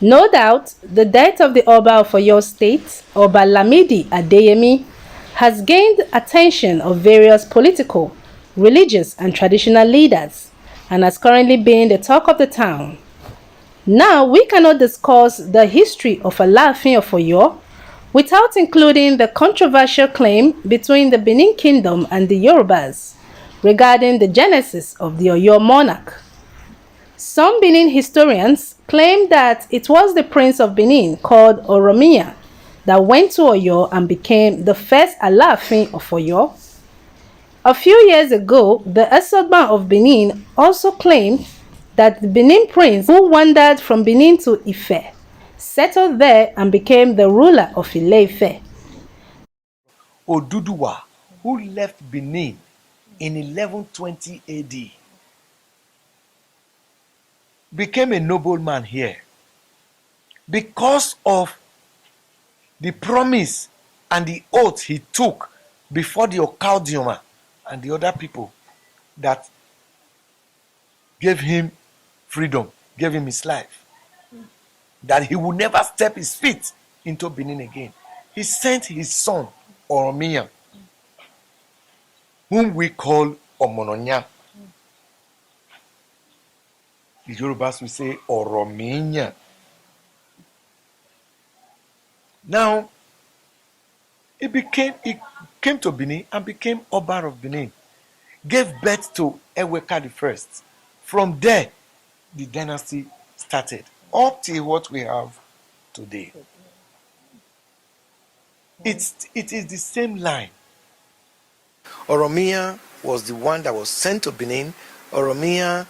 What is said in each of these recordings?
No doubt, the death of the Oba of Oyo State, Oba Lamidi Adeyemi, has gained attention of various political, religious, and traditional leaders, and has currently been the talk of the town. Now, we cannot discuss the history of Alaafin of Oyo without including the controversial claim between the Benin Kingdom and the Yorubas regarding the genesis of the Oyo monarch. Some Benin historians claim that it was the Prince of Benin called Oromia that went to Oyo and became the first Alaafin of Oyo. A few years ago, the Esogban of Benin also claimed that the Benin prince who wandered from Benin to Ife settled there and became the ruler of Ile-Ife. Oduduwa, who left Benin in 1120 AD, became a nobleman here because of the promise and the oath he took before the Okaudioma and the other people that gave him freedom, gave him his life, that he would never step his feet into Benin again. He sent his son, Oromia, whom we call Omononya. The Yorubas will say Orominya. Now, he came to Benin and became Oba of Benin. Gave birth to Eweka I. From there, the dynasty started up till what we have today. It is the same line. Oromia was the one that was sent to Benin. Oromia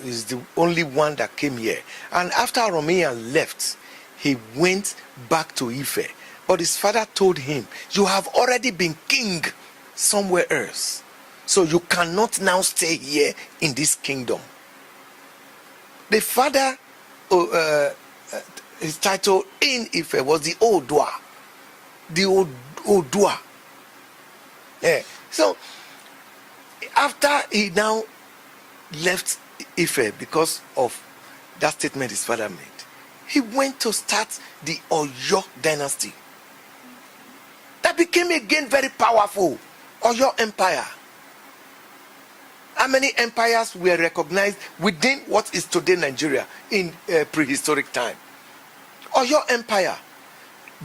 is the only one that came here. And after Oromia left, he went back to Ife. But his father told him, "You have already been king somewhere else. So you cannot now stay here in this kingdom." The father, his title in Ife was the Odua. The Odua. Yeah. So after he now left Ife because of that statement his father made, he went to start the Oyo dynasty. That became again very powerful. Oyo Empire. How many empires were recognized within what is today Nigeria in prehistoric time? Oyo Empire,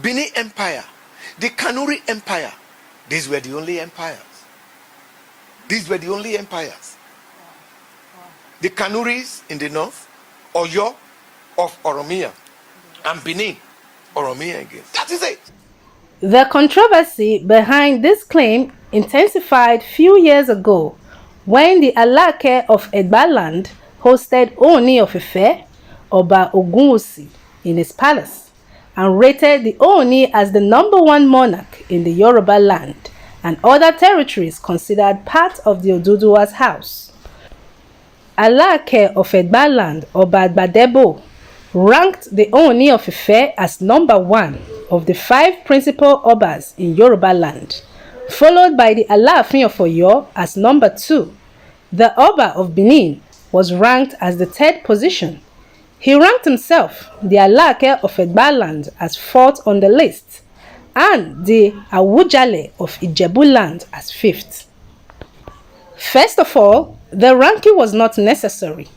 Benin Empire, the Kanuri Empire. These were the only empires. These were the only empires. The Kanuris in the north, Oyo of Oromia, and Benin, Oromia again. That is it. The controversy behind this claim intensified few years ago when the Alaafin of Egbaland hosted Ooni of Ife, Oba Ogunwusi, in his palace and rated the Ooni as the #1 monarch in the Yoruba land and other territories considered part of the Oduduwa's house. Alaafin of Egbaland, Oba Gbadebo, ranked the Ooni of Ife as #1 of the 5 principal Obas in Yoruba land, followed by the Alaafin of Oyo as #2. The Oba of Benin was ranked as the 3rd position. He ranked himself, the Alaafin of Egbaland, as 4th on the list, and the Awujale of Ijebuland as 5th. First of all, the ranking was not necessary.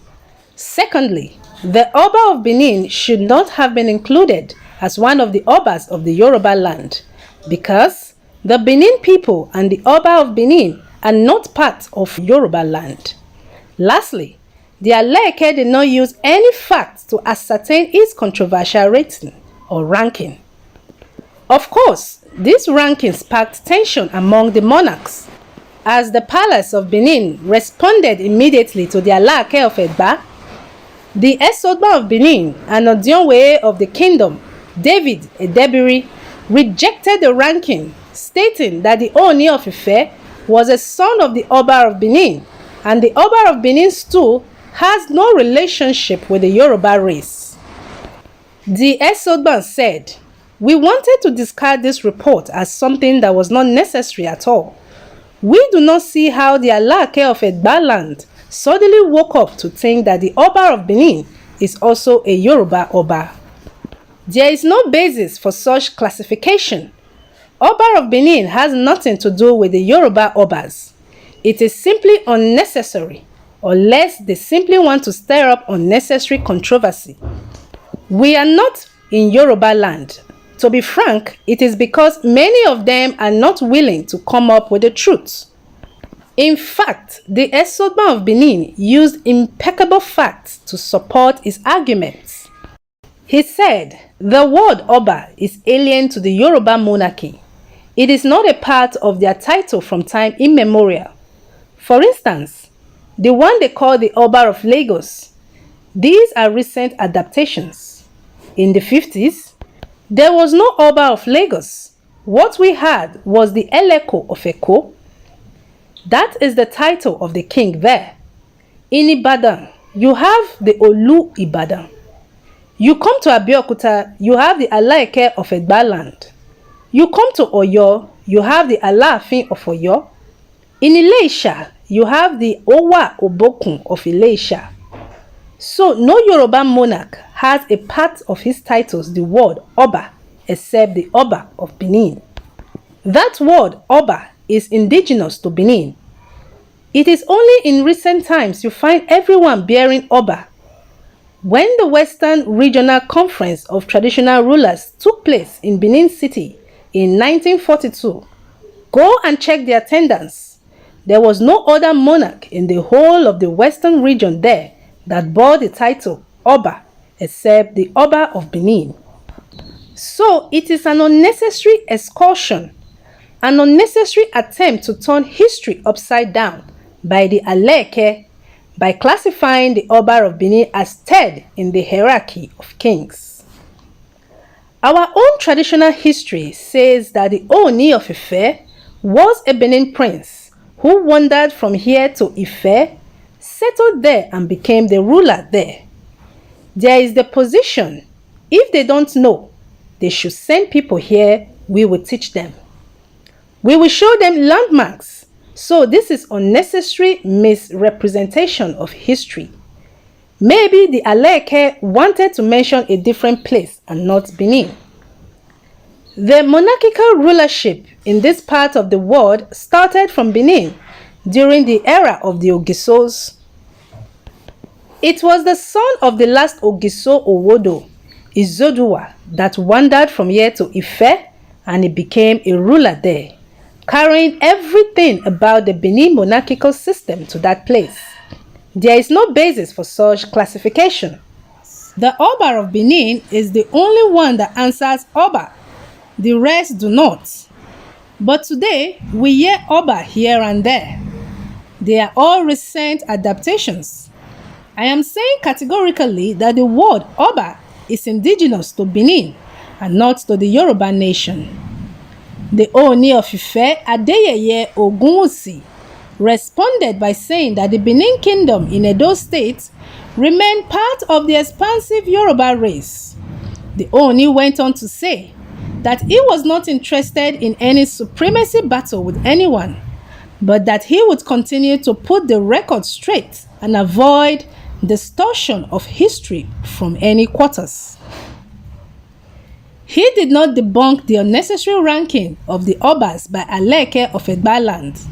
Secondly, the Oba of Benin should not have been included as one of the Obas of the Yoruba land, because the Benin people and the Oba of Benin are not part of Yoruba land. Lastly, the Alaafin did not use any facts to ascertain its controversial rating or ranking. Of course, this ranking sparked tension among the monarchs, as the palace of Benin responded immediately to the Alaafin of Egba. The Esogban of Benin and Odionwe of the kingdom, David Edebiri, rejected the ranking, stating that the Ooni of Ife was a son of the Oba of Benin, and the Oba of Benin too has no relationship with the Yoruba race. The Esogban said, "We wanted to discard this report as something that was not necessary at all. We do not see how the Alaafin of Egbaland suddenly woke up to think that the Oba of Benin is also a Yoruba Oba. There is no basis for such classification. Oba of Benin has nothing to do with the Yoruba Obas. It is simply unnecessary, unless they simply want to stir up unnecessary controversy. We are not in Yoruba land. To be frank, it is because many of them are not willing to come up with the truth. In fact, the Esodma of Benin used impeccable facts to support his arguments. He said, the word Oba is alien to the Yoruba monarchy. It is not a part of their title from time immemorial. For instance, the one they call the Oba of Lagos. These are recent adaptations. In the 50s, there was no Oba of Lagos. What we had was the Eleko of Eko. That is the title of the king there. In Ibadan, you have the Olu Ibadan. You come to Abeokuta, you have the Alaafin of Egbaland. You come to Oyo, you have the Alaafin of Oyo. In Ilesha, you have the Owa Obokun of Ilesha. So no Yoruba monarch has a part of his titles the word Oba except the Oba of Benin. That word Oba is indigenous to Benin. It is only in recent times you find everyone bearing Oba. When the Western Regional Conference of Traditional Rulers took place in Benin City in 1942, go and check the attendance. There was no other monarch in the whole of the Western region there that bore the title Oba except the Oba of Benin. So it is an unnecessary excursion, an unnecessary attempt to turn history upside down by the Aleke by classifying the Oba of Benin as third in the hierarchy of kings. Our own traditional history says that the Ooni of Ife was a Benin prince who wandered from here to Ife, settled there and became the ruler there. There is the position, if they don't know, they should send people here, we will teach them. We will show them landmarks. So this is unnecessary misrepresentation of history. Maybe the Aleke wanted to mention a different place and not Benin. The monarchical rulership in this part of the world started from Benin during the era of the Ogisos. It was the son of the last Ogiso Owodo, Izodua, that wandered from here to Ife and he became a ruler there, carrying everything about the Benin monarchical system to that place. There is no basis for such classification. The Oba of Benin is the only one that answers Oba. The rest do not. But today, we hear Oba here and there. They are all recent adaptations. I am saying categorically that the word Oba is indigenous to Benin and not to the Yoruba nation. The Ooni of Ife, Adeyeye Ogunwusi, responded by saying that the Benin Kingdom in Edo State remained part of the expansive Yoruba race. The Ooni went on to say that he was not interested in any supremacy battle with anyone, but that he would continue to put the record straight and avoid distortion of history from any quarters. He did not debunk the unnecessary ranking of the Obas by Aleke of Egbaland.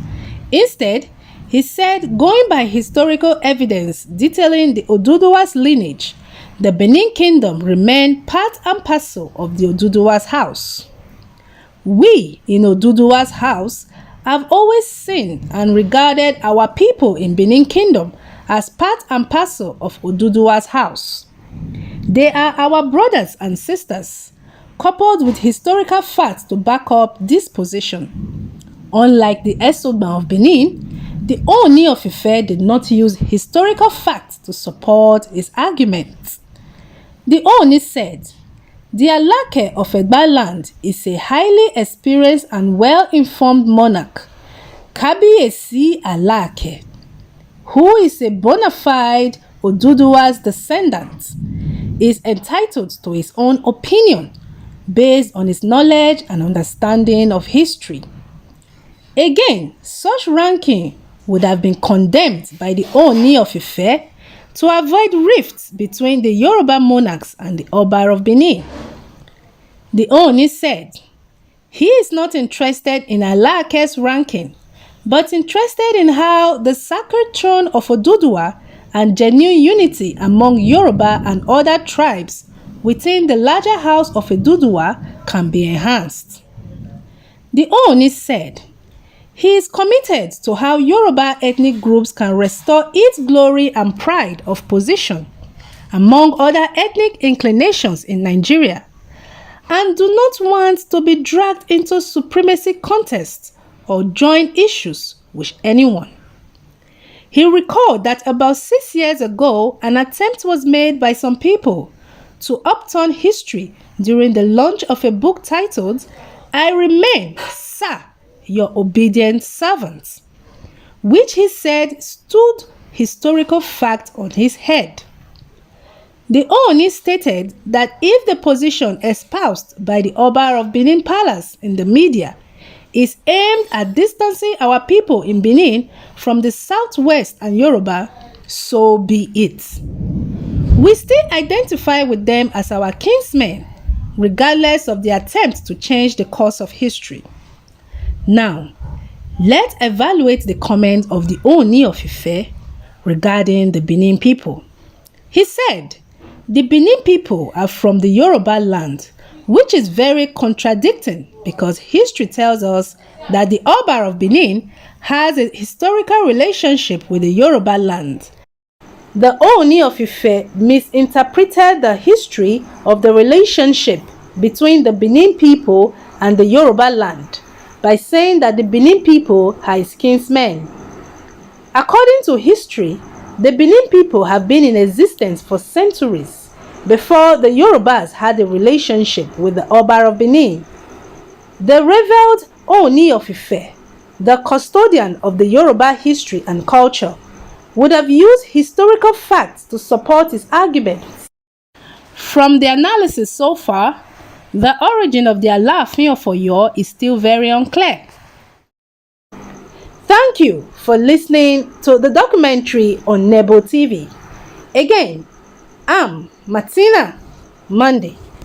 Instead, he said, going by historical evidence detailing the Oduduwa's lineage, the Benin Kingdom remained part and parcel of the Oduduwa's house. We in Oduduwa's house have always seen and regarded our people in Benin Kingdom as part and parcel of Oduduwa's house. They are our brothers and sisters, coupled with historical facts to back up this position. Unlike the Esogban of Benin, the Ooni of Ife did not use historical facts to support his arguments. The Ooni said, the Alake of Egbaland is a highly experienced and well-informed monarch, Kabiyesi Alake, who is a bona fide Oduduwa's descendant, is entitled to his own opinion based on his knowledge and understanding of history. Again, such ranking would have been condemned by the Ooni of Ife to avoid rifts between the Yoruba monarchs and the Oba of Benin. The Ooni said, he is not interested in Alaake's ranking, but interested in how the sacred throne of Oduduwa and genuine unity among Yoruba and other tribes within the larger house of Oduduwa can be enhanced. The Ooni said, he is committed to how Yoruba ethnic groups can restore its glory and pride of position among other ethnic inclinations in Nigeria, and do not want to be dragged into supremacy contests or join issues with anyone. He recalled that about 6 years ago, an attempt was made by some people to upturn history during the launch of a book titled, I Remain, Sir, Your Obedient Servant, which he said stood historical fact on his head. The Ooni stated that if the position espoused by the Oba of Benin Palace in the media is aimed at distancing our people in Benin from the Southwest and Yoruba, so be it. We still identify with them as our kinsmen, regardless of the attempt to change the course of history. Now, let's evaluate the comment of the Ooni of Ife regarding the Benin people. He said, the Benin people are from the Yoruba land, which is very contradicting because history tells us that the Oba of Benin has a historical relationship with the Yoruba land. The Ooni of Ife misinterpreted the history of the relationship between the Benin people and the Yoruba land by saying that the Benin people are his kinsmen. According to history, the Benin people have been in existence for centuries before the Yorubas had a relationship with the Oba of Benin. The revered Ooni of Ife, the custodian of the Yoruba history and culture, would have used historical facts to support his arguments. From the analysis so far, the origin of the Alaafin of Oyo is still very unclear. Thank you for listening to the documentary on Nebo TV. Again, I'm Martina Monday.